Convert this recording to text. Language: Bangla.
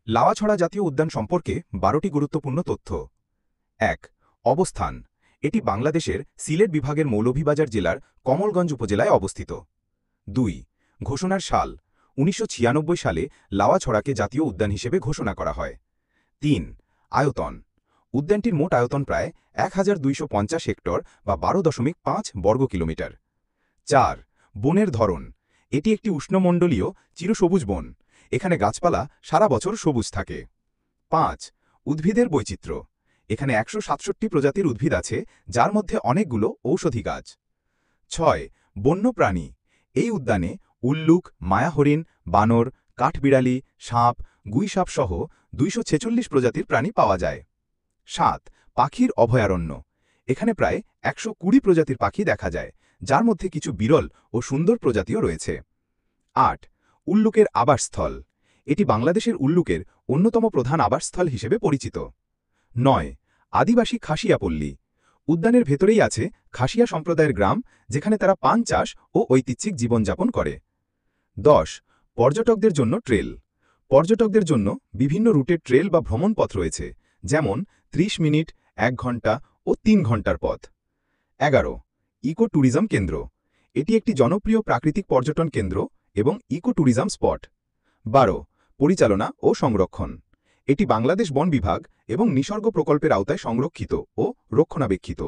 লাওয়াছড়া জাতীয় উদ্যান সম্পর্কে 12টি গুরুত্বপূর্ণ তথ্য। ১। অবস্থান। এটি বাংলাদেশের সিলেট বিভাগের মৌলভীবাজার জেলার কমলগঞ্জ উপজেলায় অবস্থিত। ২। ঘোষণার সাল। ১৯৯৬ সালে লাওয়াছড়াকে জাতীয় উদ্যান হিসেবে ঘোষণা করা হয়। ৩। আয়তন। উদ্যানটির মোট আয়তন প্রায় ১,২৫০ হেক্টর বা ১২.৫ বর্গ কিলোমিটার। ৪। বনের ধরন। এটি একটি উষ্ণমণ্ডলীয় চিরসবুজ বন। এখানে গাছপালা সারা বছর সবুজ থাকে। ৫। উদ্ভিদের বৈচিত্র্য। এখানে ১৬৭ প্রজাতির উদ্ভিদ আছে, যার মধ্যে অনেকগুলো ঔষধি গাছ। ৬। বন্য প্রাণী। এই উদ্যানে উল্লুক, মায়াহরিণ, বানর, কাঠবিড়ালি, সাপ, গুইসাপ সহ ২৪৬ প্রজাতির প্রাণী পাওয়া যায়। ৭। পাখির অভয়ারণ্য। এখানে প্রায় ১২০ প্রজাতির পাখি দেখা যায়, যার মধ্যে কিছু বিরল ও সুন্দর প্রজাতিও রয়েছে। ৮। উল্লুকের আবাসস্থল। এটি বাংলাদেশের উল্লুকের অন্যতম প্রধান আবাসস্থল হিসেবে পরিচিত। ৯। আদিবাসী খাসিয়াপল্লী। উদ্যানের ভেতরেই আছে খাসিয়া সম্প্রদায়ের গ্রাম, যেখানে তারা পান চাষ ও ঐতিহ্যিক জীবনযাপন করে। ১০। পর্যটকদের জন্য ট্রেল। পর্যটকদের জন্য বিভিন্ন রুটের ট্রেল বা ভ্রমণপথ রয়েছে, যেমন ৩০ মিনিট, ১ ঘন্টা ও ৩ ঘন্টার পথ। ১১। ইকো ট্যুরিজম কেন্দ্র। এটি একটি জনপ্রিয় প্রাকৃতিক পর্যটন কেন্দ্র এবং ইকো ট্যুরিজম স্পট। ১২। পরিচালনা ও সংরক্ষণ। এটি বাংলাদেশ বন বিভাগ এবং নিসর্গ প্রকল্পের আওতায় সংরক্ষিত ও রক্ষণাবেক্ষিত।